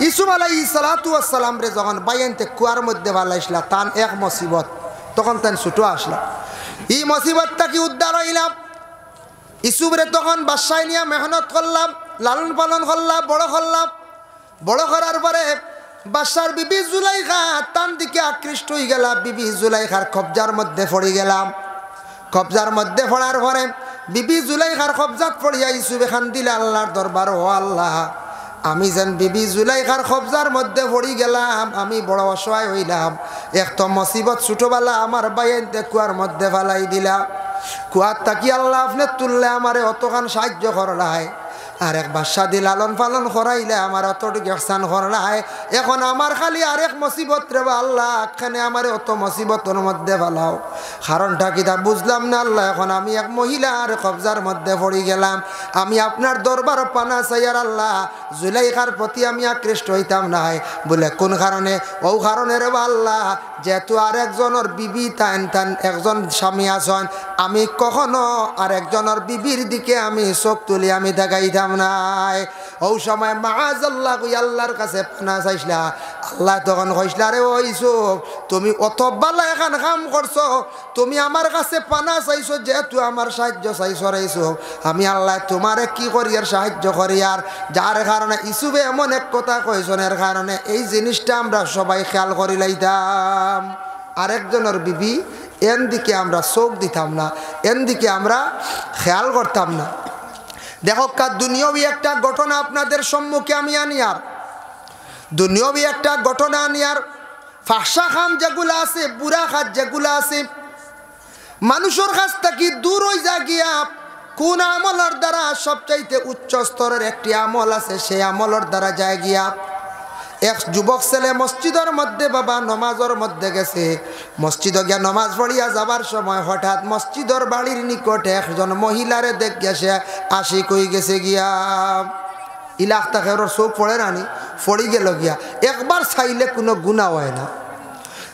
ইসুফ আলাইহিস সালাতু ওয়াস সালাম রে যখন বাইনতে কুয়ার মধ্যে ফালাইছলা তান এক মুসিবত, তখন তান ছুটো আসলা। এই মুসিবতটা কি উদ্ধার হইলাম। ইসুফ রে তখন বাদশায় নিয়ে মেহনত করলাম, লালন পালন করলাম, বড় করলাম। বড় করার পরে বাদশার বিবি জুলাইখা তান দিকে আকৃষ্ট হয়ে গেল। বিবি জুলাইখার কবজার মধ্যে পড়ে গেলাম। কবজার মধ্যে পড়ার পরে বিবি জুলাইখার কবজাত পড়িয়া ইসুফ এখান দিলে আল্লাহর দরবার, ও আল্লাহ, আমি যেন বিবি জুলাইখার কবজার মধ্যে পড়ি গেলাম, আমি বড় অসহায় হইলাম। এক তো মুসিবত ছোটবেলা আমার বাইনতে কুয়ার মধ্যে ফালাই দিলা। কুয়ার তাকি আল্লাহ আপনি তুললে আমারে অতখান সাহায্য করলাই, আর এক বাদশা দি লালন পালন করাইলে আমার অতটুকু একসান করলাই। এখন আমার খালি আরেক মুসিবত রে আল্লাহ, এখানে আমার অত মুসিবতের মধ্যে ফালাও। কারণটা কি তা বুঝলাম না আল্লাহ। এখন আমি এক মহিলার কবজার মধ্যে পড়ে গেলাম। আমি আপনার দরবার পানা চাইয়ার আল্লাহ, জুলাইখার প্রতি আমি আকৃষ্ট হইতাম নাই। বলে কোন কারণে? ও কারণে রে আল্লাহ, যেহেতু আরেকজনের বিবি তান তান একজন স্বামী আছেন, আমি কখনো আরেকজনের বিবির দিকে আমি চোখ তুলি আমি দেখাইতাম নাই। ও সময় মাআযাল্লাহ কই আল্লাহর কাছে পানা চাইছিলা। আল্লাহ তখন কইছিলা, রে ও ইউসুফ, তুমি অত ভালো এখন কাম করছো, তুমি আমার কাছে পানা চাইছো, যেহেতু আমার সাহায্য চাইছো রে ইউসুফ, আমি আল্লাহ তোমারে কি করি আর সাহায্য করি। আর যার কারণে ইউসুফে এমন এক কথা কইছেন, এর কারণে এই জিনিসটা আমরা সবাই খেয়াল করি লাইতাম। আরেকজনের বিবি এন দিকে আমরা চোখ দিতাম না, এন দিকে আমরা খেয়াল করতাম না। দেখো দুনিয়াবি একটা ঘটনা আপনাদের সম্মুখে আমি আনি, আর দুনিয়াবি একটা ঘটনা আনি। আর ফাহশা খাম যেগুলো আছে, বুড়া খাত যেগুলো আছে, মানুষের কাছ থেকে দূর হয়ে যা গিয়া কোন আমলের দ্বারা সবচাইতে উচ্চ স্তরের একটি আমল আছে, সেই আমলের দ্বারা যায় গিয়া এক যুবক ছেলে মসজিদের মধ্যে বাবা নমাজের মধ্যে গেছে। মসজিদে গিয়া নমাজ পড়িয়া যাবার সময় হঠাৎ মসজিদের বাড়ির নিকটে একজন মহিলারে দেখ গেছে, আশিক হয়ে গেছে গিয়া। ইলাক তাকে ওর চোখ পড়ে রানি পড়ি গেল গিয়া। একবার চাইলে কোনো গুনাহ হয় না।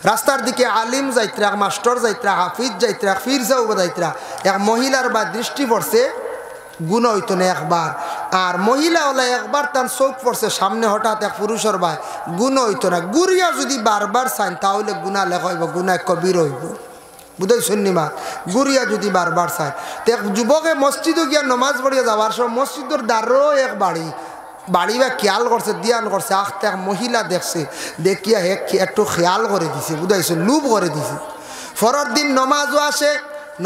রাস্তার দিকে আলিম যাইত্রা, মাস্টার যাইত্রা, হাফিজ যাইত্রা, ফির যাও যাইত্রা, এক মহিলার বা দৃষ্টি পড়ছে, গুনাহ হইতো না একবার। আর মহিলা হলে একবার তার চোখ পড়ছে সামনে, হঠাৎ এক পুরুষের ভাই, গুনাহ হইতো না। গুরিয়া যদি বারবার চান তাহলে গুনাহ লেখা হইব, গুনাহ কবির হইব। বুঝাই শুনিমা, গুরিয়া যদি বারবার চায়। তো এক যুবকে মসজিদে গিয়া নমাজ পড়িয়া যাওয়ার সময় মসজিদের দ্বারও এক বাড়ি বা খেয়াল করছে, দিয়ান করছে, আখতে এক মহিলা দেখছে, দেখিয়া হে একটু খেয়াল করে দিছে, বুঝাইছে, লুভ করে দিছে। পরের দিন নমাজও আসে,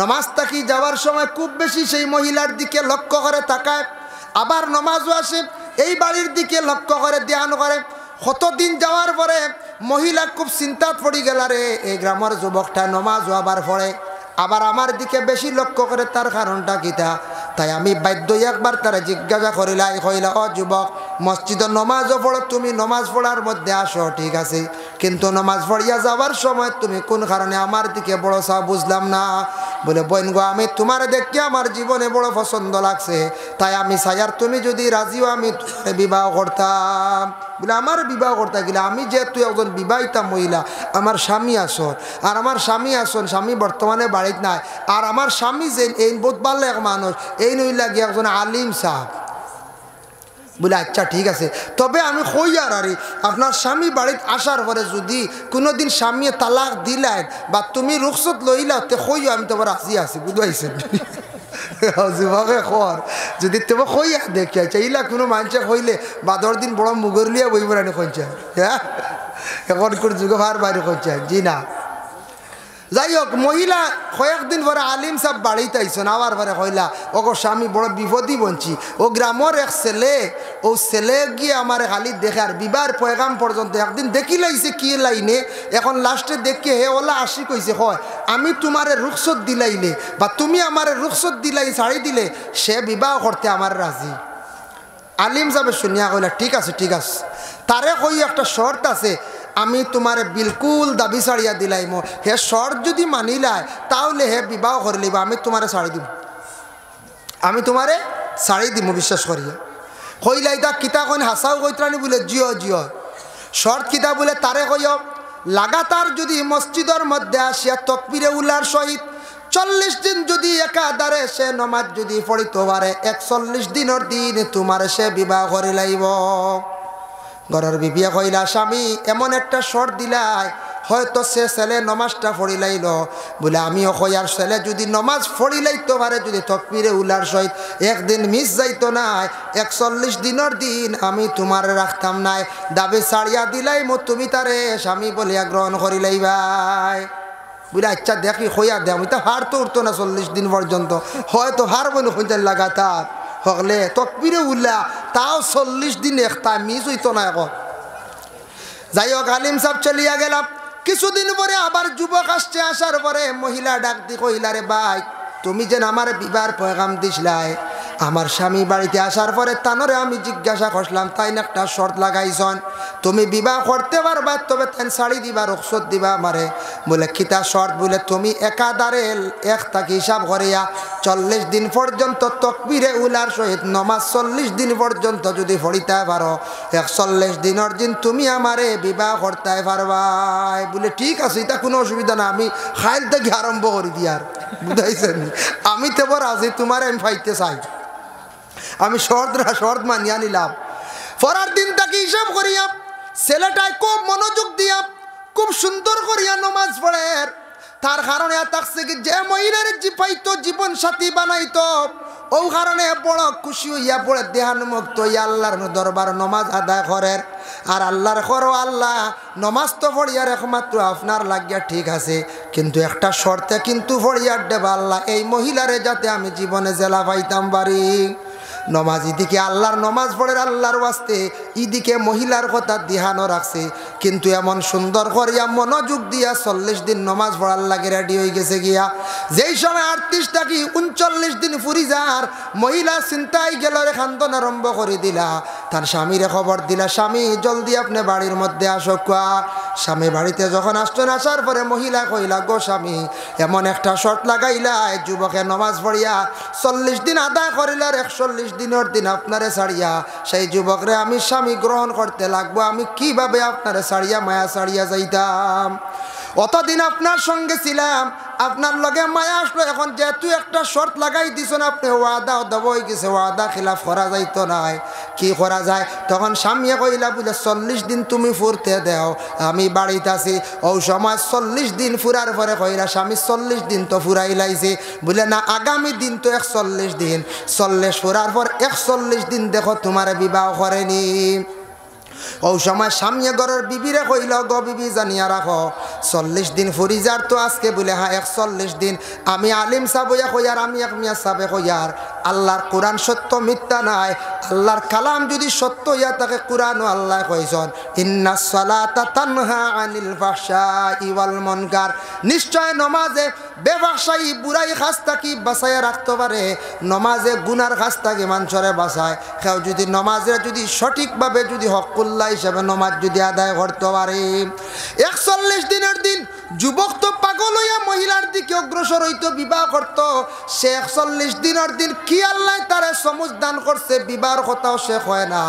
নমাজ থাকি যাওয়ার সময় খুব বেশি সেই মহিলার দিকে লক্ষ্য করে তাকায়। আবার নমাজও আসে, এই বাড়ির দিকে লক্ষ্য করে ধ্যান করে। কতদিন যাওয়ার পরে মহিলা খুব চিন্তাত পড়ি গেল, রে এই গ্রামের যুবকটা নমাজও আবার পড়ে, আবার আমার দিকে বেশি লক্ষ্য করে, তার কারণটা কিতা? তাই আমি বাধ্য একবার তারা জিজ্ঞাসা করিলাই, কইলা, ও যুবক, মসজিদে নমাজও পড়ো, তুমি নমাজ পড়ার মধ্যে আসো ঠিক আছে, কিন্তু নমাজ পড়িয়া যাওয়ার সময় তুমি কোন কারণে আমার দিকে বড় চাও বুঝলাম না। বলে, বোন গো, আমি তোমার দেখে আমার জীবনে বড় পছন্দ লাগছে, তাই আমি চাই আর তুমি যদি রাজিও আমি বিবাহ করতাম। বলে, আমার বিবাহ করতে গেলে আমি যেহেতু একজন বিবাহিতা মহিলা, আমার স্বামী আসন, আর আমার স্বামী আসন, স্বামী বর্তমানে বাড়িতে নাই, আর আমার স্বামী যে এই বহুত ভালো এক মানুষ, এই নইলা গিয়ে একজন আলিম সাহেব। বলে, আচ্ছা ঠিক আছে, তবে আমি কই আর আপনার স্বামী বাড়িতে আসার পরে যদি কোনোদিন স্বামী তালাক দিলেন বা তুমি রুখসত লইলা, তে কইও আমি তোমার রাজি আছি, বুঝাইছেন? যুবকে কর, যদি তোমার কইয়া দেখি আচ্ছা, ইলা কোনো মানুষে কইলে বাদর দিন বড় মুগরলিয়া বইব রানি কইছে, হ্যাঁ, এখন কোন যুগে ভার বাইরে কইছে, জি না। যাই হোক, মহিলা কয়েকদিন পরে আলিম সাহেব বাড়িতে আইসন, আবার পরে কইলা, ও স্বামী বড় বিপদই বঞ্চি, ও গ্রামের এক ছেলে, ও ছেলে গিয়ে আমার খালি দেখে, আর বিবাহ পয়গাম পর্যন্ত একদিন দেখি লাইছে কি লাইনে, এখন লাস্টে দেখে হে ওলা আসি কইছে, হয় আমি তোমারে রুখসত দিলাইলে বা তুমি আমার রুখসত দিলাই ছাড়ি দিলে সে বিবাহ করতে আমার রাজি। আলিম সাহেব শুনিয়া কইলা, ঠিক আছে ঠিক আছে, তারে কই একটা শর্ত আছে, আমি তোমারে বিলকুল দাবি ছাড়িয়া দিলাইম, হে শর্ত যদি মানিলাই তাহলে হে বিবাহ করে লিবা, আমি তোমারে ছাড়ি দিব, আমি তোমারে ছাড়ি দিব বিশ্বাস করিয়া। কইলাই তা কিতা কইন হাসাও কইত্রানি? বলে, জিও জিও। শর্ত কিতা? বলে, তারে কইও লাগাতার যদি মসজিদের মধ্যে আসিয়া তকবিরে উলার সহিত 40 দিন যদি একাধারে সে নমাজ যদি পড়িতে পারে, 41 দিনের দিন তোমার সে বিবাহ করে লাইব। ঘরের বিবিয়া কইলা স্বামী এমন একটা শর্ত দিলাই হয়তো সে ছেলে নমাজটা পড়িলাইল বলে আমিও কইয়ার ছেলে যদি নমাজ পড়িলাইতে পারে যদি তকবীরে উলার সহিত একদিন মিস যাইতো নাই 41 দিনের দিন আমি তোমার রাখতাম নাই দাবি ছাড়িয়া দিলাই মো তুমি তারে স্বামী বলিয়া গ্রহণ করিলাই ভাই বলে আচ্ছা দেখি হইয়া দে আমি তো হার তো উঠতো না 40 দিন পর্যন্ত হয়তো হার বলে হইতে লাগাতার হলে তকবীরে উল্লা তাও 40 দিন একটা মিস হইতো না এখন যাই হোক আলিম সাহেব চলিয়া গেলাম কিছুদিন পরে আবার যুবক আসছে আসার পরে মহিলা ডাক দি কইলা রে ভাই তুমি যেন আমার বিবাহ পয়গাম দিসলাই আমার স্বামী বাড়িতে আসার পরে তানরে আমি জিজ্ঞাসা করলাম তাই না একটা শর্ত লাগাইছন তুমি বিবাহ করতে পারবা তবে তাই শাড়ি দিবা রুখসত দিবা আমারে বলে কিতা শর্ত বলে তুমি একাধারে এক তাকে হিসাব করিয়া 40 দিন পর্যন্ত তকবীরে উলার সহিত নমাজ 40 দিন পর্যন্ত যদি পড়িতে পারো 41 দিনের দিন তুমি আমারে বিবাহ করতে পারবাই বলে ঠিক আছে এটা কোনো অসুবিধা না আমি খাইল থেকে আরম্ভ করি দিয়ার বুঝাইছেন আমি তো বড় আছি তোমার আমি পাইতে চাই আমি শর্ত মানিয়া নিলাম পরের দিন তাকে হিসাব করিয়া ছেলেটায় খুব মনোযোগ দিয়া খুব সুন্দর করিয়া নমাজ পড়ে তার কারণে থাকছে কি যে মহিলার পাইতো জীবন সাথী বানাইতো ও কারণে বড় খুশি হইয়া পড়ে দেহানুমুক্ত হইয়া আল্লাহর দরবার নমাজ আদায় করেন আর আল্লাহর করো আল্লাহ নমাজ তো পড়িয়ার একমাত্র আপনার লাগিয়া ঠিক আছে কিন্তু একটা শর্তে কিন্তু পড়িয়ার দেবা আল্লাহ এই মহিলারে যাতে আমি জীবনে জেলা পাইতাম পারি নমাজ ইদিকে আল্লাহর নমাজ পড়ে আল্লাহর ওয়াস্তে ইদিকে মহিলার কথা ধ্যানও রাখছে কিন্তু এমন সুন্দর করিয়া মনোযোগ দিয়া 40 দিন নমাজ পড়ার লাগে রেডি হয়ে গেছে গিয়া যেই সময় 38 থাকি 39 দিন ফুরি যার মহিলা চিন্তায় গেল রে খান্দন আরম্ভ করে দিলা তার স্বামীরে খবর দিলা স্বামী জলদি আপনি বাড়ির মধ্যে আসো কোয়া স্বামী বাড়িতে যখন আসছেন আসার পরে মহিলা কইলা গো স্বামী এমন একটা শর্ত লাগাইলা যুবকে নমাজ পড়িয়া 40 দিন আদায় করিলার 41 দিনের দিন আপনারে ছাড়িয়া সেই যুবকরে আমি স্বামী গ্রহণ করতে লাগবো আমি কিভাবে আপনারে ছাড়িয়া মায়া ছাড়িয়া যাইতাম অতদিন আপনার সঙ্গে ছিলাম আপনার লগে মায়া আসলো এখন যেহেতু একটা শর্ত লাগাই দিছেন আপনি ওয়াদা দেব হয়ে গেছে ওয়াদা খিলাফ করা যাইতো নাই কি করা যায় তখন স্বামীয়ে কইলা বলে 40 দিন তুমি ফুরতে দেও আমি বাড়িতে আছি ও সময় 40 দিন ফুরার পরে কইলা স্বামী 40 দিন তো ফুরাই লাইছে বলে না আগামী দিন তো 41 দিন 40 ফুরার পর 41 দিন দেখো তোমার বিবাহ করেনি ও সময় সামনে ঘরের বিবিরে কইল গো বিবি জানিয়া রাখো 40 দিন ফুরি যার তো আজকে বলে হ্যাঁ 41 দিন আমি আলিম সাবইয়া কইয়ার আমি এক মিয়া সাবে কইয়ার আল্লাহর কোরআন সত্য মিথ্যা নাই আল্লাহর কালাম যদি সত্য ইয়া তাকে কোরআন ও আল্লাহ কইছেন ইন্নাস সালাতা তানহা আনিল ফাহশাই ওয়াল মুনকার নিশ্চয় নমাজে বেফাহশাই বুরাই কাজ থেকে বাঁচাইয়া রাখতে পারে নমাজে গুনার কাজ থেকে মানুষরে বাঁচায় কেউ যদি নমাজে যদি সঠিকভাবে যদি হকুল্লাহ হিসাবে নমাজ যদি আদায় করতে পারে 41 দিনের দিন যুবক তো পাগল হইয়া মহিলার দিকে অগ্রসর হইতো বিবাহ করত সে 41 দিনের দিন কি আল্লাহ তারে সমুজ দান করছে বিবাহর কথাও সে হয় না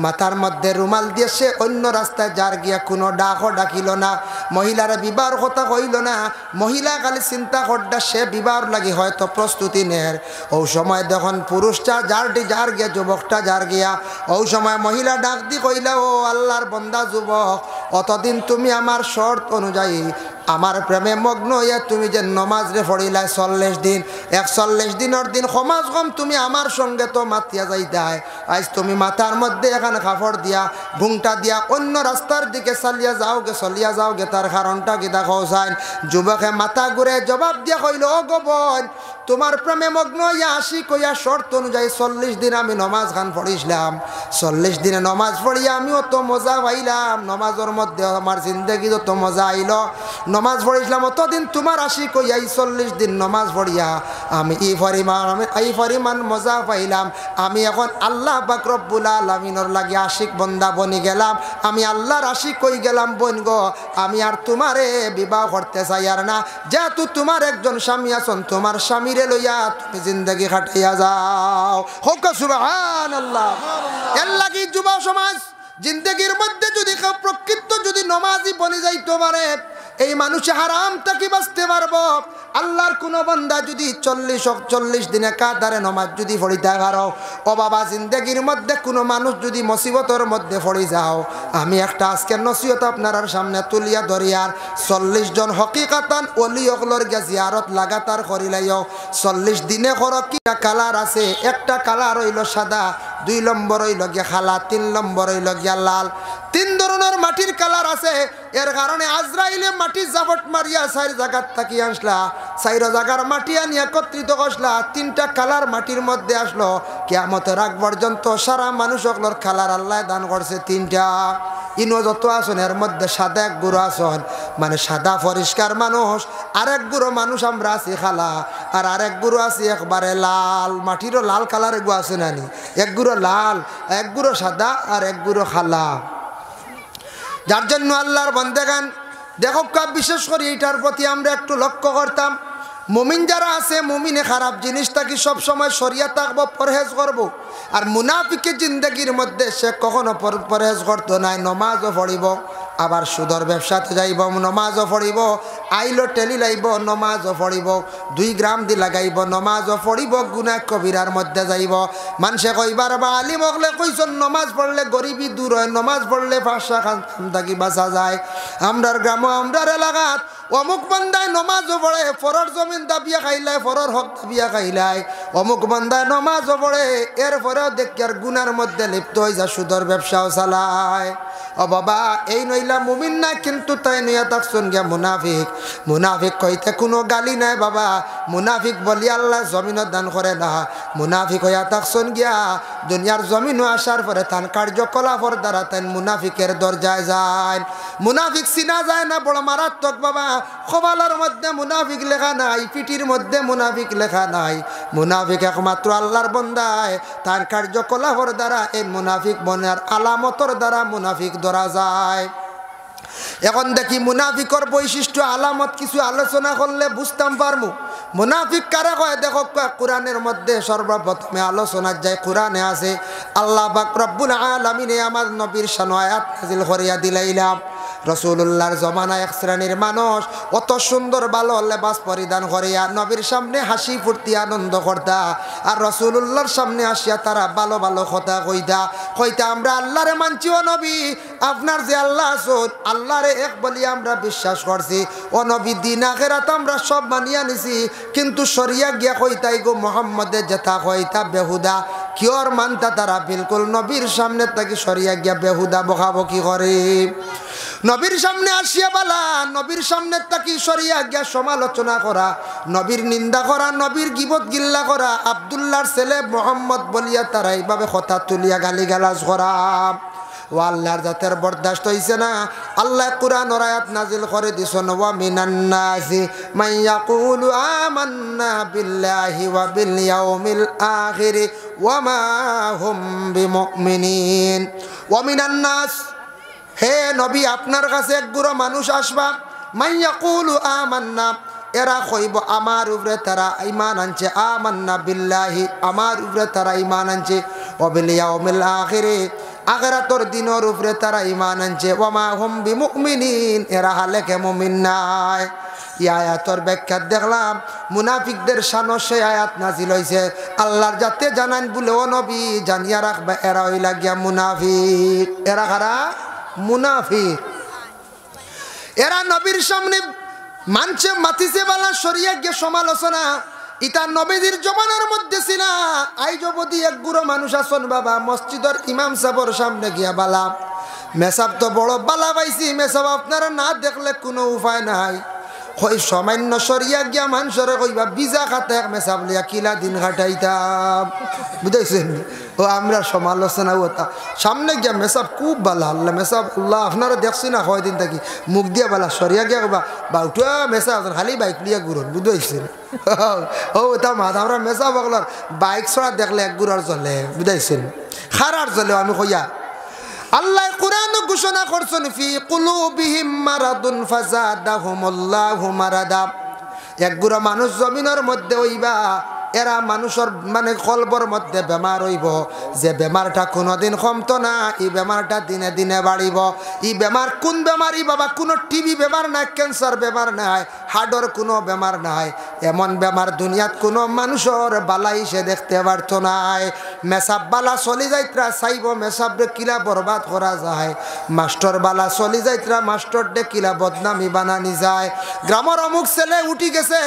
মাথার মধ্যে রুমাল দিয়ে সে অন্য রাস্তায় যার গিয়া কোনো ডাকও ডাকিল না মহিলার বিবাহর কথা কইল না মহিলা খালি চিন্তা করডা সে বিবাহর লাগি হয়তো প্রস্তুতি নের ও সময় দেখুন পুরুষটা যার গিয়া যুবকটা যার গিয়া ও সময় মহিলা ডাক দি কইলা ও আল্লাহর বন্দা যুবক অতদিন তুমি আমার শর্ত অনুযায়ী আমার প্রেমে মগ্ন হইয়া তুমি যে নমাজ রে পড়িলাই 40 দিন 41 দিনের দিন সমাজ কম তুমি আমার সঙ্গে তো মাতিয়া যাইতাই আজ তুমি মাথার মধ্যে এখানে কাপড় দিয়া ঘুংটা দিয়া অন্য রাস্তার দিকে চলিয়া যাওগে তার কারণটা কি দেখো চাই যুবকে মাথা ঘুরে জবাব দিয়া কইল ও গো বোন তোমার প্রেমে মগ্ন হইয়া আসি কইয়া শর্ত অনুযায়ী 40 দিন আমি নমাজ খান পড়িছিলাম 40 দিনে নমাজ পড়িয়া আমিও তো মজা পাইলাম নমাজের মধ্যে আমার জিন্দগি যত মজা আইল নমাজ পড়িছিলাম অতদিন তোমার আসি কইয়া 40 দিন নমাজ পড়িয়া আমি এই পরিমাণ মজা পাইলাম আমি এখন আল্লাহ পাক রব্বুল আলামিনের লাগি আশিক বন্দা বনি গেলাম আমি আল্লাহর আশিক কই গেলাম বোন গো আমি আর তোমারে বিবাহ করতে চাই আর না যেহেতু তোমার একজন স্বামী আছেন তোমার স্বামীরে লইয়া তুমি জিন্দগি কাটাইয়া যাও হোক সুবহানাল্লাহ এর লাগি যুব সমাজ জিন্দগির মধ্যে যদি প্রকৃত যদি নমাজি বনে যাইতে পারে এই মানুষে হারাম থেকে বাঁচতে পারবো। আল্লাহর কোনো বান্দা যদি 40 দিনে কাতারে নামাজ যদি পড়িতে পারো, ও বাবা জিন্দেগির মধ্যে কোনো মানুষ যদি মুসিবতের মধ্যে পড়ে যাও, আমি একটা আজকের নসিহত আপনার সামনে তুলিয়া ধরিয়ার 40 জন হকিকাতান ওলি অগলর গিয়া জিয়ারত লাগাতার করিলাইও। 40 দিনে করো কি কালার আছে, একটা কালার হইল সাদা, 2 নম্বর হইল গিয়া খালা, 3 নম্বর হইল গিয়া লাল। 3 ধরনের মাটির কালার আছে। এর কারণে আজরাইলে মাটি জাবট মারিয়া 4 জায়গার থাকি আসলা, 4 জায়গার মাটি আনি একত্রিত করলা, 3টা কালার মাটির মধ্যে আসলো। কিয়ামতের আগ পর্যন্ত সারা মানুষ সকলের কালার আল্লাহ দান করছে 3টা। ইনো যত আসন এর মধ্যে সাদা এক গুঁড়ো আসন, মানে সাদা পরিষ্কার মানুষ। আরেক গুঁড়ো মানুষ আমরা আছি খালা, আর আরেক গুঁড়ো আছি একবারে লাল, মাটিরও লাল কালার এগু আছে নানি, এক গুঁড়ো লাল, এক গুঁড়ো সাদা, আর এক গুঁড়ো খালা। যার জন্য আল্লাহর বান্দাগান দেখো, বিশেষ করে এইটার প্রতি আমরা একটু লক্ষ্য করতাম। মুমিন যারা আছে, মুমিনে খারাপ জিনিসটাকে সবসময় সরিয়া থাকবো, পরহেজ করবো। আর মুনাফিকের জিন্দগির মধ্যে সে কখনো পরহেজ করতো নাই। নমাজও পড়িব, আবার সুদর ব্যবসাতে যাইব, নমাজও পড়িব, আইলো টেলি লাইব, নমাজও পড়িব, 2 গ্রাম দি লাগাইব, নমাজও পড়িব, গুনাহ কবিরার মধ্যে যাইব। মানুষে কইবার বা আলিম হকলে কইছেন নমাজ পড়লে গরিবি দূর হয়, নমাজ পড়লে ফাঁসা খান থাকি বাঁচা যায়। আমরার গ্রাম, আমরার এলাকাত অমুক বান্দায় নমাজও পড়ে, ফরর জমিন দাবিয়া খাইলায়, ফরর হক দাবিয়া খাইলায়। অমুক বান্দায় নমাজও পড়ে, এরপরেও দেখি আর গুনার মধ্যে লিপ্ত হয়ে যা, সুদর ব্যবসাও চালায়। ও বাবা, এই নইলা মুমিন না, কিন্তু তাই নইয়া থাকছুন গিয়া মুনাফিক। মুনাফিক কইতে কোনো গালি নাই বাবা, মুনাফিক বলি আল্লাহ জমিনও দান করে না। মুনাফিক হইয়া থাকছুন গিয়া দুনিয়ার জমিনও আসার পরে তান কার্যকলাপের দ্বারা তাই মুনাফিকের দরজায় যায়। মুনাফিক চিনা যায় না, বড় মারাত্মক বাবা। খোবালার মধ্যে মুনাফিক লেখা নাই, পিটির মধ্যে মুনাফিক লেখা নাই। মুনাফিক একমাত্র আল্লাহর বান্দায় তার কার্যকলাপের দ্বারা এই মুনাফিক মনের আলামতর দ্বারা মুনাফিক ধরা যায়। এখন দেখি মুনাফিকর বৈশিষ্ট্য আলামত কিছু আলোচনা করলে বুঝতাম পারমু। মুনাফিক কারা কয় দেখো, কোরআনের মধ্যে সর্বপ্রথমে আলোচনা যায়, কোরআনে আছে আল্লাহ পাক রব্বুল আলামিন আমার নবীর শান আয়াত নাযিল করিয়া দিলাইলাম। রসুল্লাহর জমানায় এক শ্রেণীর মানুষ অত সুন্দর ভালো লেবাস পরিধান করিয়া নবীর সামনে হাসি ফুর্তি আনন্দ করতা, আর রসুল্লাহর সামনে আসিয়া তারা ভালো ভালো কথা কইতা আমরা আল্লাহরে মানছি, ও নবী আপনার যে আল্লাহ আছেন আল্লাহরে এক বলি আমরা বিশ্বাস করছি, ও নবী দিন আখিরাত আমরা সব মানিয়া নিছি, কিন্তু সরিয়া গিয়া কইতাই গো মোহাম্মদের যেথা কইতা বেহুদা। কিয়র মানতা তারা বিলকুল নবীর সামনে থেকে সরিয়া গিয়া বেহুদা বকাবকি করে। নবীর সামনে আসিয়া বালা, নবীর সামনে তাকি সরিয়া গিয়া সমালোচনা করা, নবীর নিন্দা করা, নবীর গিবত গিল্লা করা, আব্দুল্লাহর ছেলে মোহাম্মদ বলিয়া তারা এইভাবে কথা তুলিয়া গালিগালাজ করা। ও আল্লাহর জাতের বরদাস্ত হইছে না। আল্লাহ কুরআন আয়াত নাজিল করে দিছেন, ওয়া মিনান নাসি মান ইয়াকুলু আমান্না বিল্লাহি ওয়া বিল ইয়াউমিল আখির ওয়া মা হুম বিমুমিনিন। ওয়া মিনান নাস, হে নবী আপনার কাছে এক গুরু মানুষ আসবা, মান ইয়াকুলু আমান্না, এরা কইব আমার উপরে তারা ঈমান আনছে, আমান্না বিল্লাহি আমার উপরে তারা ঈমান আনছে, ওয়া বিল ইয়াউমিল আখির আখিরাতের দিনের উপরে তারা ঈমান আনছে, ওয়া মা হুম বিমুমিনিন এরা হালে কে মুমিন নাই। এই আয়াতের ব্যাখ্যা দেখলাম মুনাফিকদের শান সেই আয়াত নাজিল হইছে আল্লাহর যাতে জানান বলে, ও নবী জানিয়া রাখবা এরা হইলা গিয়া মুনাফিক। এরা কারা? মুনাফিক। এরা নবীর সামনে মানছে মাতিছে বালা সরিয়া গিয়ে সমালোচনা, ইতা নবীদের জমানার মধ্যে ছিল। আইজ অবধি এক গুরু মানুষ আছেন বাবা, মসজিদের ইমাম সাহেবের সামনে গিয়া বালা, মেসাব তো বড় বালা পাইছি, মেসাব আপনারা না দেখলে কোনো উপায় নাই। কই সামান্য সরিয়া গিয়া মানুষরে কইবা বিজা খাতে এক মেসাব লিয়া কিলা দিন কাটাইতাম, বুঝাইছেন? ও আমরা সমালোচনা হতা সামনে গিয়া মেসাব খুব বালা, আল্লাহ মেসাব আল্লাহ আপনারা দেখছি না কয়দিন থাকি মুখ দিয়া বালা সরিয়া গিয়া কবা বা উঠা মেসাব খালি বাইক লিয়া ঘুরন, বুঝাইছেন? ও তা মাথা আমরা মেসাব বগলার বাইক ছড়া দেখলে এক গুড়ার চলে, বুঝাইছেন? খারার চলে আমি কইয়া আল্লাহ কুরআন ঘোষণা করছেন, ফি কুলুবিহিম মারাদুন ফাযাদাহুমুল্লাহু মারাদা। এক গুড়া মানুষ জমিনের মধ্যে হইবা এরা মানুষের মানে কলবর মধ্যে বেমার হইব, যে বেমারটা কোনোদিন কমতো না, এই বেমারটা দিনে দিনে বাড়িব। এই বেমার কোন বেমারই বাবা? কোনো টিবি বেমার নাই, ক্যান্সার বেমার নাই, হার্টের কোনো বেমার নাই। এমন বেমার দুনিয়াত কোনো মানুষের বালাই সে দেখতে পারতো নাই। মেসাব বালা চলি যাইতরা চাইব মেসাবরে কিলা বরবাদ করা যায়, মাস্টার বালা চলি যাইতরা মাস্টার ডে কিলা বদনামি বানানি যায়। গ্রামের অমুক ছেলে উঠি গেছে,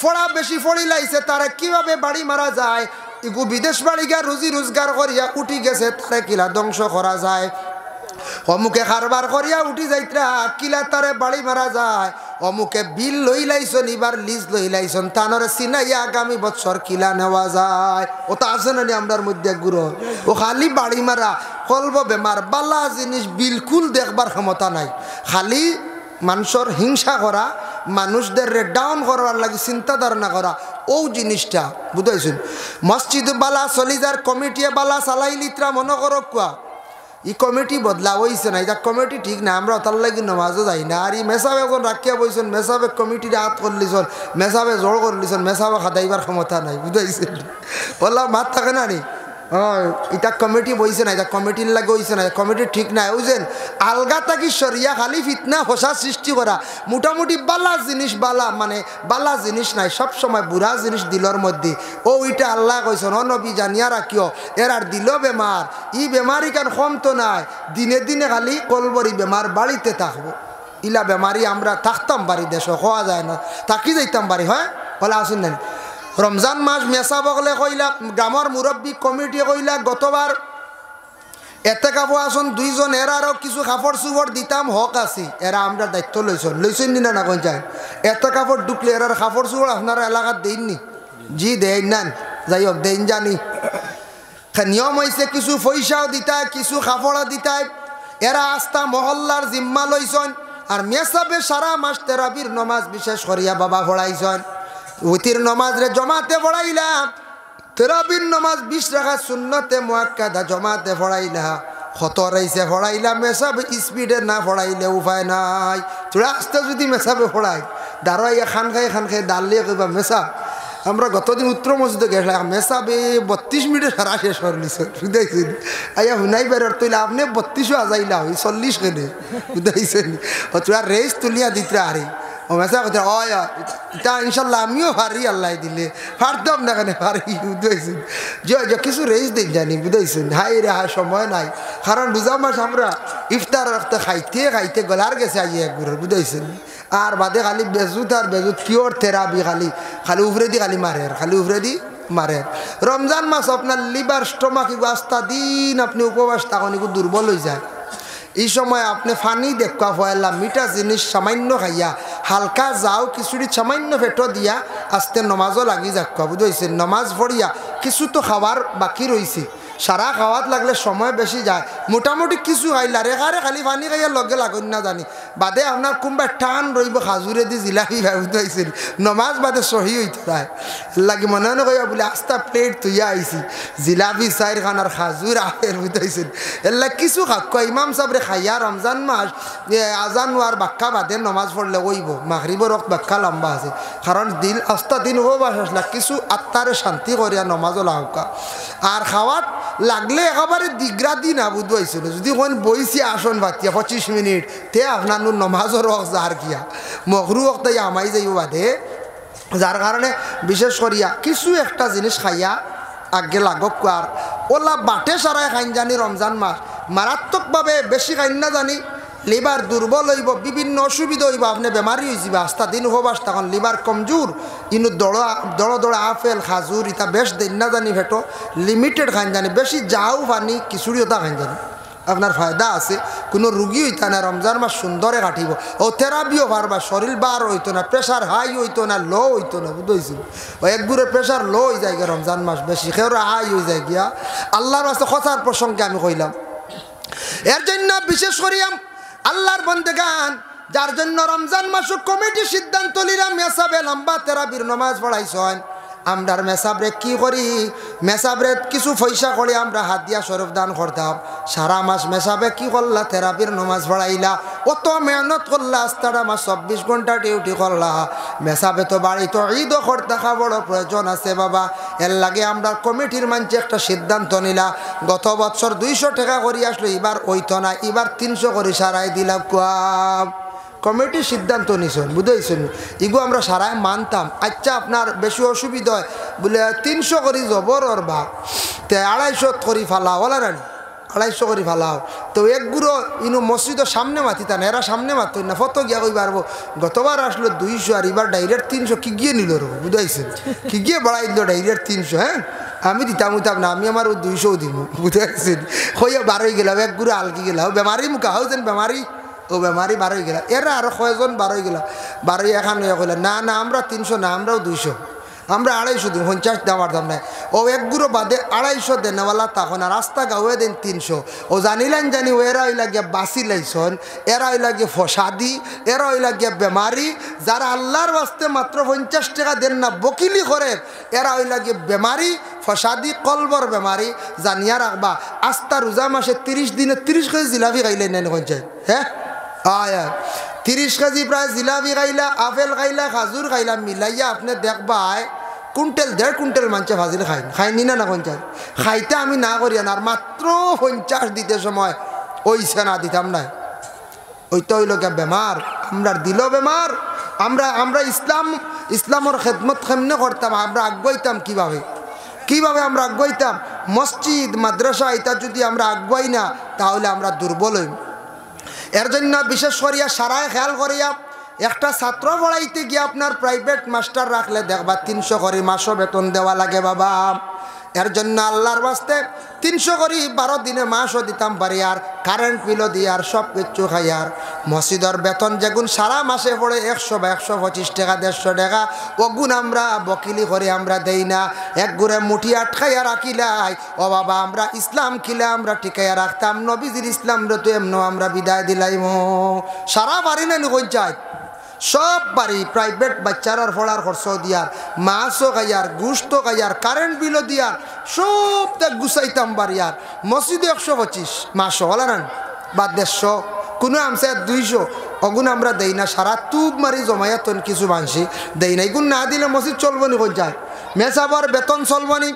ফড়া বেশি ফড়ি লাইছে, তারা কিভাবে বাড়ি মারা যায়, ইগু বিদেশ বাড়ি গিয়া রুজি রোজগার করিয়া উঠি গেছে, তারা কিলা ধ্বংস করা যায়। অমুকে কারবার করিয়া উঠি যাইতরা কিলা তারে বাড়ি মারা যায়। অমুকে বিল লই লাইছন, এবার লিজ লই লাইছন, তানরে চিনাইয়া আগামী বছর কিলা নেওয়া যায়। ও তো আছে না আমরার মধ্যে গুরু, ও খালি বাড়ি মারা, কলব বেমার, বালা জিনিস বিলকুল দেখবার ক্ষমতা নাই। খালি মানুষের হিংসা করা, মানুষদের ডাউন করার লাগে চিন্তা ধারণা করা, ও জিনিসটা বুঝাইছেন। মসজিদ বালা চলিজার কমিটি বালা চালাই লিত্রা মনে করো কুয়া ই কমিটি বদলা হয়েছে না, এটা কমিটি ঠিক না, আমরা তার লাগি নমাজও যাই না। আর ই মেসাবে এখন রাখিয়া বইছেন, মেসাবে কমিটির হাত করলিছন, মেসাবে জোর করলিছন, মেসাবে খাদাইবার ক্ষমতা নাই, বুঝাইছেন। বললাম মাত থাকে না নি, এটা কমিটি বইছে না, এটা কমিটির লাগে হইছে না, কমিটি ঠিক নাই। বুঝছেন, আলগা তাকি সরিয়া খালি ফিতনা ফসা সৃষ্টি করা, মোটামুটি বালা জিনিস বালা মানে বালা জিনিস নাই, সব সময় বুড়া জিনিস দিলর মধ্যে। ও ওইটা আল্লাহ কইছেন, ও নবী জানিয়া রাখিও, এর আর দিল বেমার, ই বেমারি কান কম তো নাই, দিনে দিনে খালি কলবরি বেমার বাড়িতে থাকবো। ইলা বেমারি আমরা থাকতাম বাড়ি, দেশ খাওয়া যায় না, থাকি যাইতাম বাড়ি। হয় বলে আসুন না, রমজান মাস মেসা বগলে কইলা, গ্রামের মুরব্বী কমিটি কইলা গতবার এতে কাপড় আসুন দুইজন, এরা আরও কিছু কাপড় চুপড় দিতাম হক আছি, এরা আমরা দায়িত্ব লইছেন নি না কোন যায়। এতে কাপড় ঢুকলে এরার কাপড় চুপড় আপনারা এলাকার দেননি? জি দেন না, যাই হোক দেন জানি। নিয়ম হয়েছে কিছু পয়সাও দিতায়, কিছু কাপড়ও দিতায়, এরা আস্থা মহল্লার জিম্মা লইছেন। আর মেসাবে সারা মাস তেরাবির নমাজ বিশেষ করিয়া বাবা পড়াইছেন। উতির নমাজ রে জমাতে পড়াইলাম, তেরাবির নমাজ 20 রাখা সুন্নতে মুআক্কাদা জমাতে পড়াইলা, খতর আইছে পড়াইলা, মেসাবে স্পিডে না পড়াইলে উপায় নাই। তোরা আস্তে যদি মেসাবে পড়াই দাঁড়াইয়া খান খাই দাঁড়িয়ে কইবা মেসা, আমরা গতদিন উত্তর মসজিদে গেছিলাম, মেসাবে 32 মিনিটে সারা শেষ করে নিছে, বুঝাইছেন। আইয়া হুনাই বেরোর তৈলে আপনি 32 আজাইলা ওই 40 কেনে, বুঝাইছেন। ও তোরা রেস তুলিয়া দিতে আরে ও মেসা কথা, এটা ইনশাল্লাহ আমিও পারি, আল্লাহ দিলে পারতাম না কেন পারি, বুঝাইছেন। যে কিছু রেস দিন জানি, বুঝাইছেন। হাই রে হাই সময় নাই, কারণ রোজা মাস আমরা ইফতার রাখতে খাইতে গলার গেছে আইয়ে একবার, বুঝাইছেন। আর বাদে খালি বেজুত আর বেজুত কিওর থেরাপি, খালি উফরে দি খালি মারে, খালি উফরে দি মারে। রমজান মাস আপনার লিভার স্টোমাক আস্তা দিন আপনি উপবাস তখন একটু দুর্বল হয়ে যায়। এই সময় আপনি ফানি দেখা পয়লা মিঠা জিনিস সামান্য খাইয়া, হালকা যাও খিচুড়ি সামান্য ফেটো দিয়া আস্তে নমাজও লাগি যাক, বুঝেছে। নমাজ পড়িয়া কিছু তো খাবার বাকি রয়েছে, সারা খাওয়াত লাগলে সময় বেশি যায়। মোটামুটি কিছু খাইলা রেখারে খালি পানি খাইয়া লগে লাগুন না জানি, বাদে আপনার কোনবা টান রইব খাজুরে দি জিলাপি খাই, বুঝতে নমাজ বাদে সহি হইতে যায় লাগে মনে মনে কইয়া বলে আস্তা প্লেট তুইয়া আইসি জিলাপি চাইর খানার খাজুর আহের, বুঝতেছেন। এলা কিছু খাক ইমাম সাবরে খাইয়া রমজান মাস আজান হওয়ার বাক্কা বাদে নমাজ পড়লে ওইব, মাগরিবর রক্ত বাক্কা লম্বা আছে, কারণ দিল আস্তা দিন উপবাস আসলা কিছু আত্মারে শান্তি করিয়া নমাজও লাউকা। আর খাওয়াত লাগলে একেবারে দিগ্রা দিন আবুদ হয়েছিল, যদি কোন বইছি আসন বাতিয়া 25 মিনিট তে আপনার নমাজের রক যার গিয়া মগরু অক্ত আমাই যাইব বাদে, যার কারণে বিশেষ করিয়া কিছু একটা জিনিস খাইয়া আগে লাগক। আর ওলা বাটে সারাই খাইন জানি রমজান মাস মারাত্মকভাবে বেশি খাইন না জানি, লিভার দুর্বল হইব, বিভিন্ন অসুবিধা হইব, আপনি বেমারি হয়ে যাবে। আস্তা দিন উপবাস তখন লিভার কমজোর, ইনু দড়া আপেল খাজুর ইটা বেশ দিন না জানি ভেটো লিমিটেড খাইন জানি, বেশি যাও পানি খিচুড়ি ওটা খাইন জানি আপনার ফায়দা আছে, কোনো রুগী হইতা না, রমজান মাস সুন্দরে কাটিব। ও থেরাপিও পারবা, শরীর বার হইতো না, প্রেশার হাই হইতো না, লো হইতো না, বুঝেছিল। ও একগুড়ে প্রেশার লো হয়ে যায় গিয়া রমজান মাস বেশি, খেয়ে হাই হয়ে যায় গিয়া। আল্লাহর রাস্তা কথার প্রসঙ্গে আমি কইলাম, এর জন্য বিশেষ করিয়া আল্লাহর বন্দেগান যার জন্য রমজান মাস কমিটি সিদ্ধান্ত নিলাম মেসাবে লম্বা তেরাবির নমাজ পড়াইছেন। আমরার মেসাবরে কি করি, মেসাবরে কিছু পয়সা করে আমরা হাত দিয়া শরফ দান করতাম। সারা মাস মেসাবে কি করলা, তেরাবির নমাজ পড়াইলা, অত মেহনত করলা, আস্তাটা মাস 24 ঘন্টা ডিউটি করলা। মেসাবে তো বাড়ি তো ঈদও করতে বড় প্রয়োজন আছে বাবা, এর লাগে আমরা কমিটির মানছে একটা সিদ্ধান্ত নিলা গত বছর 200 টাকা করে আসলো এবার ওইতো না এবার 300 করে সারাই দিলাম কমিটির সিদ্ধান্ত নিছেন বুঝাইছেন এগু আমরা সারাই মানতাম আচ্ছা আপনার বেশি অসুবিধা হয় বলে 300 করে জবর ওর বা তে 250 করে ফালাও বলা রানি 250 করে ফালাও তো এক গুঁড়ো ইনু মসজিদের সামনে মাতিতা না এরা সামনে মারত না ফটো গিয়া কই পারবো গতবার আসলো 200 আর এবার ডাইরেক্ট 300 কি গিয়ে নিল রো বুঝাইছেন কি গিয়ে বাড়াই দিল ডাইরেক্ট 300 হ্যাঁ আমি দিতাম না আমি আমার 200 দিব বুঝাইছেন হইয়া 12 গেলাম এক গুঁড়ো আলকি গেলাম বেমারি মুখা হও যেন বেমারি ও বেমারি 12 গেলা এরা আরো কয়জন 12 গেলা 12 এখান কইলা না না আমরা 300 না আমরাও 200 আমরা 250 দিন 50 দেওয়ার দাম নাই ও এক গুঁড়ো বাদে 250 দেনওয়ালা তখন আর রাস্তা গাওয়ে দেন 300 ও জানিলেন জানি এরা ওই লাগিয়া বাসি লাইছন এরা ওই লাগিয়ে ফসাদি এরা ওই লাগিয়া বেমারি যারা আল্লাহর বাস্তে মাত্র 50 টাকা দেন না বকিলি করে এরা ওই লাগিয়ে বেমারি ফসাদি কলবর বেমারি জানিয়া রাখবা আস্তা রোজা মাসে 30 দিনে 30 কেজি জিলাপি খাইলেন না পঞ্চায়েত হ্যাঁ আয়া 30 কেজি প্রায় জিলাপি খাইলা আপেল খাইলা খাজুর খাইলা মিলাইয়া আপনি দেখবাই কুইন্টাল 1.5 কুইন্টাল মানছে ফাজিল খাইনি না পঞ্চায়েত খাইতে আমি না করি না আর মাত্র 50 দিতে সময় ওইছে না দিতাম না ওই তো হইল বেমার আমরা দিল বেমার আমরা ইসলামের খেদমত কেমনে করতাম আমরা আগুয়াইতাম কিভাবে আমরা আগুয়াইতাম মসজিদ মাদ্রাসা এটা যদি আমরা আগুয়াই না তাহলে আমরা দুর্বল হইব এর জন্য বিশেষ করিয়া সারায় খেয়াল করিয়া একটা ছাত্র পড়াইতে গিয়ে আপনার প্রাইভেট মাস্টার রাখলে দেখবা 300 করে মাসও বেতন দেওয়া লাগে বাবা এর জন্য আল্লাহর বাস্তে 300 করে 12 দিনে মাসও দিতাম পারি আর কারেন্ট বিলও দিয়ে আর সব কিছু খাই আর মসজিদের বেতন যেগুন সারা মাসে পড়ে 100 বা 125 টাকা 150 টাকা ওগুন আমরা বকিলি করে আমরা দেই না এক গুড়ে মুঠি আটকাইয়া রাখিলাই ও বাবা আমরা ইসলাম খিলে আমরা টিকাইয়া রাখতাম নবীজির ইসলাম রে তো এমন আমরা বিদায় দিলাইম সারা বাড়ি না পঞ্চায়েত সব বাড়ি প্রাইভেট বাচ্চারার পড়ার খরচ দিয়ার মাছও খাইয়ার গুস্ত খাইয়ার কারেন্ট বিলও দিয়ার সব তা গুছাইতাম বাড়িয়ার মসজিদে 125 মাসও হলা না বা 150 কোনো আমসে 200 অগুন আমরা দেই না সারা তুব মারি জমায়াতন কিছু মানসি দেই না এগুন না দিলে মসজিদ চলবো নি কোন যায় মেসাবার বেতন চলবো নি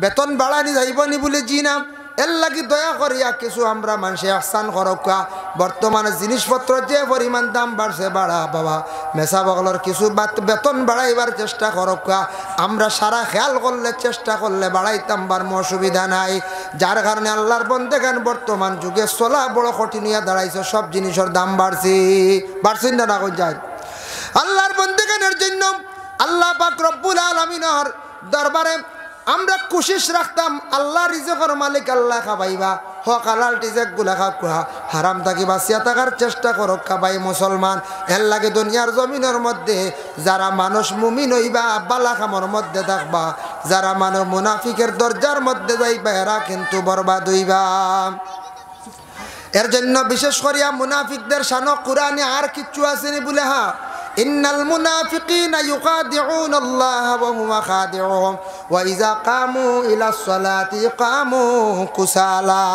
বেতন বাড়ানি যাইব নি বলে জি না এর লাগি দয়া করিয়া কিছু আমরা মানুষে আহসান করকা বর্তমানে জিনিসপত্র যে পরিমাণ দাম বাড়ছে বাড়া বাবা মেসা বগলর কিছু বেতন বাড়াইবার চেষ্টা করকা আমরা সারা খেয়াল করলে চেষ্টা করলে বাড়াইতাম বার অসুবিধা নাই যার কারণে আল্লাহর বন্দেগান বর্তমান যুগে চলা বড় কঠিন হইয়া দাঁড়াইছে সব জিনিসের দাম বাড়ছে না কোন যায় আল্লাহর বন্দেগানের জন্য আল্লাহ পাক রব্বুল আলামিনের দরবারে আমরা কোশিশ রাখতাম আল্লাহ রিজকের মালিক আল্লাহ খাবাইবা হক হালাল রিজক গুলা খাওয়া হারাম থাকি বাঁচিয়া থাকার চেষ্টা করো খাবাই মুসলমান এর লাগে দুনিয়ার জমিনের মধ্যে যারা মানুষ মুমিন হইবা বালা খামর মধ্যে থাকবা যারা মানুষ মুনাফিকের দরজার মধ্যে যাইবা এরা কিন্তু বরবাদ হইবা এর জন্য বিশেষ করিয়া মুনাফিকদের শানো কুরআনে আর কিচ্ছু আসেনি বলে হ্যাঁ ইন্নাল মুনাফিকিনা ইউখাদিউনা আল্লাহ ওয়া হুয়া খাদিউহুম ওয়া ইযা কামু ইলাস সালাতি কামু কুসালা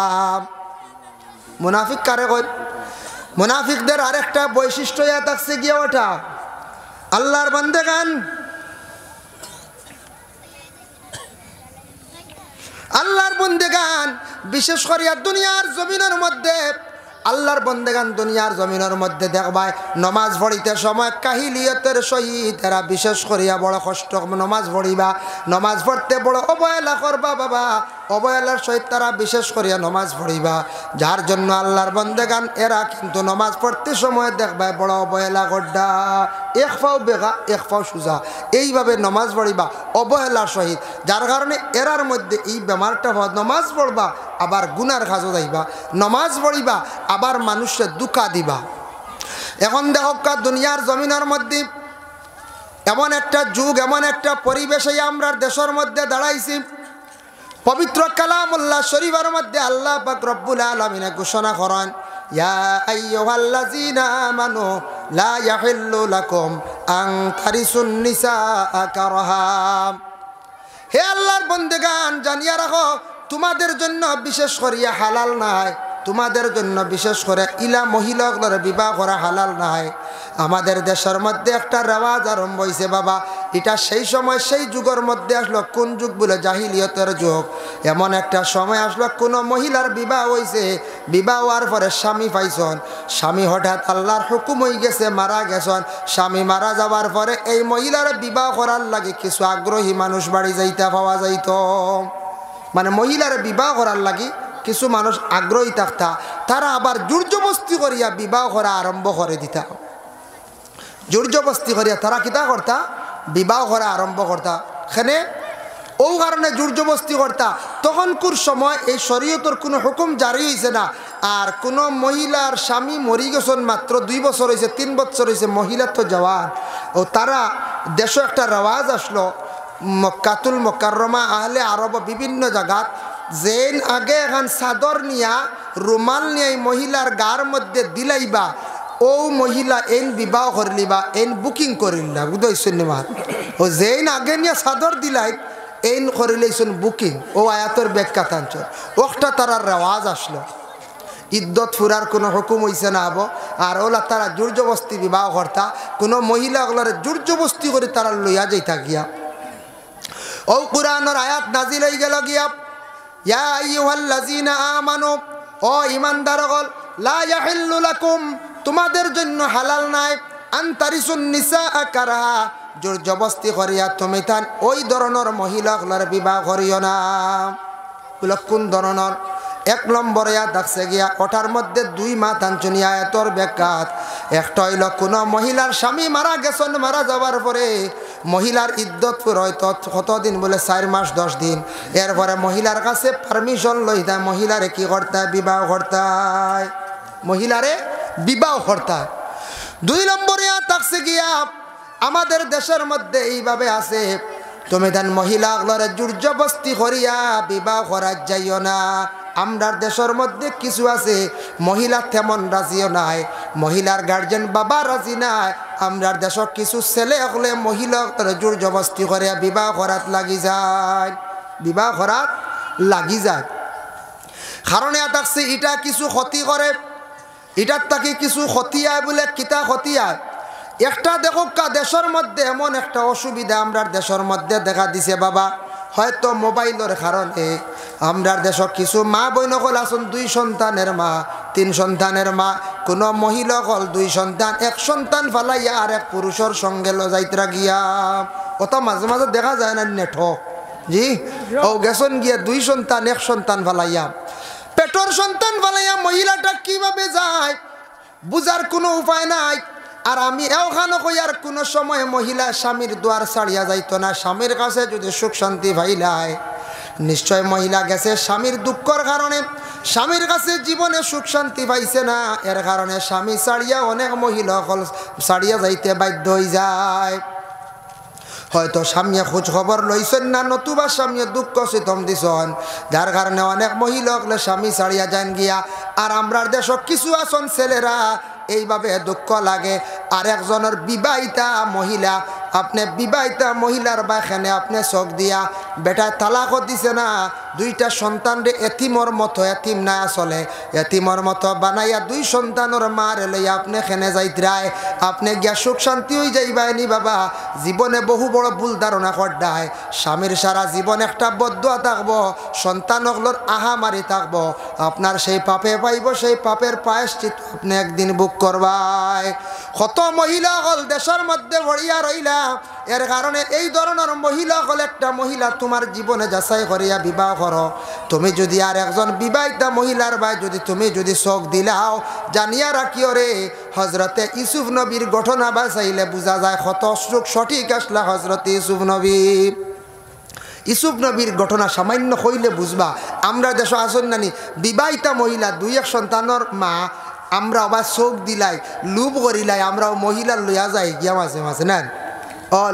মুনাফিক কারে কই মুনাফিকদের আরেকটা বৈশিষ্ট্য ইয়া থাকছে গিয়া ওটা আল্লাহর বান্দাগান আল্লাহর বন্দেগান বিশেষ করিয়া দুনিয়ার জমিনের মধ্যে আল্লাহর বন্দেগান দুনিয়ার জমিনের মধ্যে দেখবাই নমাজ পড়িতে সময় কাহিলিয়তের সহিত এরা বিশেষ করিয়া বড় কষ্ট নমাজ পড়িবা নমাজ পড়তে বড় অবহেলা করবা বাবা অবহেলার সহিত তারা বিশেষ করিয়া নমাজ পড়িবা যার জন্য আল্লাহর বন্দেগান এরা কিন্তু নমাজ পড়তে সময় দেখবাই বড় অবহেলা করডা এক পাও বেগা এক পাও সুজা এইভাবে নমাজ পড়িবা অবহেলার সহিত যার কারণে এরার মধ্যে এই বেমারটা হয় নমাজ পড়বা আবার গুনার কাজও যাইবা নমাজ পড়িবা আবার মানুষের দুঃখা দিবা এখন দেখো দুনিয়ার জমিনের মধ্যে এমন একটা যুগ এমন একটা পরিবেশে আমরা দেশের মধ্যে দাঁড়াইছি পবিত্র কালামুল্লাহ শরীফের মধ্যে আল্লাহ পাক রব্বুল আলামিন ঘোষণা করেন ইয়া আইয়ুহাল্লাযীনা আমানু লা ইয়াহিল্লু লাকুম আন তারিসুন নিসা কারহা হে আল্লাহর বান্দাগান জানিয়া রাখো তোমাদের জন্য বিশেষ করিয়া হালাল নাই তোমাদের জন্য বিশেষ করে ইলা মহিলাগুলোর বিবাহ করা হালাল নাই আমাদের দেশের মধ্যে একটা রেওয়াজ আরম্ভ হয়েছে বাবা এটা সেই সময় সেই যুগের মধ্যে আসলো। কোন যুগ বলে? জাহিলিয়তের যুগ। এমন একটা সময় আসলো কোনো মহিলার বিবাহ হয়েছে, বিবাহ হওয়ার পরে স্বামী পাইছন, স্বামী হঠাৎ আল্লাহর হুকুম হয়ে গেছে মারা গেছেন। স্বামী মারা যাওয়ার পরে এই মহিলার বিবাহ করার লাগে কিছু আগ্রহী মানুষ বাড়ি যাইতে পাওয়া যাইত। মানে মহিলার বিবাহ করার লাগি কিছু মানুষ আগ্রহী থাকতা, তারা আবার জোরজবস্তি করিয়া বিবাহ করা আরম্ভ করে দিতা। জোরজবস্তি করিয়া তারা কিতা করতা? বিবাহ করা আরম্ভ করতা। এখানে ও কারণে জোরজবস্তি করতা। তখনকার সময় এই শরীয়তের কোনো হুকুম জারি হয়েছে না। আর কোনো মহিলার স্বামী মরি গেছেন মাত্র 2 বছর হয়েছে, 3 বছর হয়েছে, মহিলা তো জওয়ান। ও তারা দেশে একটা রেওয়াজ আসলো, মক্কাতুল মুকাররমা আহলে আরব বিভিন্ন জায়গাত যেন আগে এখন চাদর নিয়া রুমাল নিয়ে মহিলার গার মধ্যে দিলাইবা, ও মহিলা এন বিবাহ করলিবা, এন বুকিং করিলা। বুঝাইছেন মা? ও যেন আগে নিয়ে চাদর দিলাই এন করিলেছেন বুকিং। ও আয়াতর ব্যাখ্যা টানছর ওটা তারার রেওয়াজ আসলো। ইদ্যত ফুরার কোনো হুকুম হইছে না হবো। আর ওলা তারা জোরজবস্তি বিবাহ কর্তা, কোনো মহিলাগুলোর জোরজবস্তি করে তারা লইয়া যাইতা গিয়া। ও কুরআনের আয়াত নাজিল হয়ে গেল গিয়া, ইয়া আইয়ুহাল্লাযীনা আমানু, ও ঈমানদারগণ, লা ইয়াহিল্লু লাকুম, তোমাদের জন্য হালাল নাই, আন তারিসুন নিসাআ কারহা, জোর জবস্তি করিয়া তুমি তান ওই ধরনের মহিলাগুলোর বিবাহ করিও না। কোন ধরনের? 1 নম্বরে দেখছে গিয়া ওটার মধ্যে 2 মাস আনছনি আয়াতর ব্যাখ্যাত। একটা হইল কোনো মহিলার স্বামী মারা গেছেন, মারা যাওয়ার পরে মহিলার ইদ্যত হয়তো কতদিন বলে 4 মাস 10 দিন। এরপরে মহিলার কাছে পারমিশন লইতা মহিলারে কি করতে? বিবাহ করতে, মহিলারে বিবাহ করতে। 2 নম্বরে থাকছে গিয়া আমাদের দেশের মধ্যে এইভাবে আছে, তুমি দেন মহিলাগুলোরে জোরজবস্তি করিয়া বিবাহ করার যাইও না। আমরার দেশের মধ্যে কিছু আছে মহিলা তেমন রাজিও নাই, মহিলার গার্জেন বাবা রাজি নাই। আমরার দেশের কিছু ছেলে হলে মহিলা জোরজবস্তি করিয়া বিবাহ করাত লাগি যায়, বিবাহ করাত লাগি যায়। কারণে থাকছে এটা কিছু ক্ষতি করে, এটার তাকে কিছু ক্ষতি আয় বলে কিতা ক্ষতি আয়। একটা দেখো দেশের মধ্যে এমন একটা অসুবিধা আমরার দেশের মধ্যে দেখা দিছে বাবা, হয়তো মোবাইলের কারণে আমরার দেশত কিছু মা বইনকল আসুন 2 সন্তানের মা, 3 সন্তানের মা, কোনো মহিলা হল 2 সন্তান, 1 সন্তান ফালাইয়া আর এক পুরুষের সঙ্গে লজাইতরা গিয়া। অত মাঝে মাঝে দেখা যায় না নেঠক জি, ও গেছন গিয়া 2 সন্তান 1 সন্তান ফালাইয়া, পেটর সন্তান ফালাইয়া মহিলাটা কিভাবে যায় বুঝার কোনো উপায় নাই। আর আমি এওখানে কই আর কোনো সময় মহিলা স্বামীর দুয়ার ছাড়িয়া যাইত না। স্বামীর কাছে যদি সুখ শান্তি পাইলাই, নিশ্চয় মহিলা গেছে স্বামীর দুঃখের কারণে, স্বামীর কাছে জীবনে সুখ শান্তি পাইছে না, এর কারণে স্বামী ছাড়িয়া অনেক মহিলা ছাড়িয়া যাইতে বাধ্য হয়ে যায়। হয়তো স্বামীয়ে খোঁজ খবর লইছেন না, নতুবা স্বামীয়ে দুঃখ সিতম দিছন, যার কারণে অনেক মহিলা হলে স্বামী ছাড়িয়া যান গিয়া। আর আমরার দেশ কিছু আসন ছেলেরা এইভাবে দুঃখ লাগে। আর একজনের বিবাহিতা মহিলা, আপনি বিবাহিতা মহিলার বাখানে আপনি চোখ দিয়া বেটা তালাকও দিছে না, 2টা সন্তানরে এতিমর মতো, এতিম না আসলে এতিমর মতো বানাইয়া 2 সন্তানের মার লইয়া আপনি খেনে যাইতরায়, আপনি গিয়া সুখ শান্তি হয়ে যাইবানি বাবা। জীবনে বহু বড় ভুল ধারণা করডায়। স্বামীর সারা জীবন একটা বদুয়া থাকবো, সন্তানগুলোর আহামারি থাকবো, আপনার সেই পাপে পাইব, সেই পাপের প্রায়শ্চিত্ত আপনি একদিন বুক করবাই। কত মহিলা হল দেশের মধ্যে ভরিয়া রইলা, এর কারণে এই ধরনের মহিলা হল একটা মহিলা তোমার জীবনে যাচাই করিয়া বিবাহ করো। তুমি যদি আর একজন বিবাহিতা মহিলার ভাই তুমি যদি চোখ দিলাও, জানিয়া রাখিও রে হজরতে ইউসুফ নবীর ঘটনা বাঁচাইলে বোঝা যায় কত সঠিক আসলা হজরতে ইউসুফ নবী। ইউসুফ নবীর ঘটনা সামান্য হইলে বুঝবা। আমরা দেশ আসন নানি বিবাহিতা মহিলা 2-1 সন্তানের মা, আমরা আবার চোখ দিলাই লুভ করিলাই, আমরাও মহিলার লইয়া যাই গিয়া মাঝে মাঝে না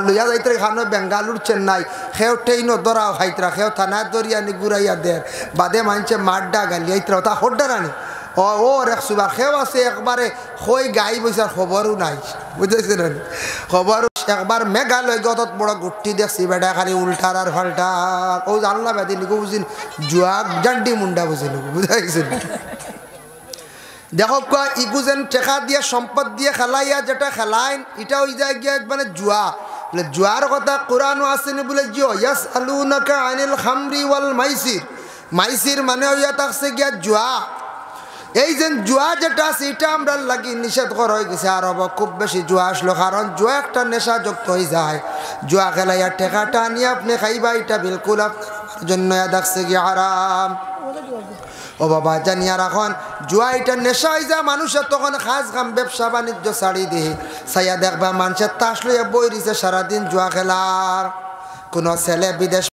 লইয়া যাইতে খানো বেঙ্গালুর চেন্নাই সেও ট্রেনও ধরাও খাইতরা, সেও থানায় দরিয়ানি ঘুরাইয়া দের বাদে মানছে মাড্ডা গালিয়াইতরা তা হড্ডার আনে ও একবার সেও আছে একবারে হই গাই বইসার খবরও নাই, বুঝতেছেন খবর। একবার মেঘালয় গত বড় গুটি দেখছি বেটা খালি উল্টার আর ফাল্টার, ও জানলা বেদি নিকো বুঝিন জুয়াক জান্ডি মুন্ডা বুঝিল, বুঝাইছেন। দেখো ইগু যেন টেকা দিয়ে সম্পদ দিয়ে খেলাইয়া যেটা খেলাইন, এটা হয়ে যায় গিয়া মানে জুয়া। বলে জুয়ার কথা কোরআনও আসেনি বলে জিও ইয়াসআলুনাকা আনিল খামরি ওয়াল মাইসির, মাইসির মানে হইয়া থাকছে গিয়া জুয়া। এই যে জুয়া যেটা আছে এটা আমরা লাগি নিষেধ করা হয়ে গেছে আরব, খুব বেশি জুয়া আসলো, কারণ জুয়া একটা নেশাযুক্ত হয়ে যায়। জুয়া খেলাইয়া টেকাটা নিয়ে আপনি খাইবা, এটা বিলকুল আপনার জন্য দেখছে গিয়ে হারাম। ও বাবা জানিয়া রাখন জুয়া এটা নেশা হয়ে যায় মানুষের, তখন খাস কাম ব্যবসা বাণিজ্য ছাড়ি দিয়ে সাইয়া দেখবা মানুষের তাস লইয়া বই দিছে সারাদিন জুয়া খেলার। কোনো ছেলে বিদেশ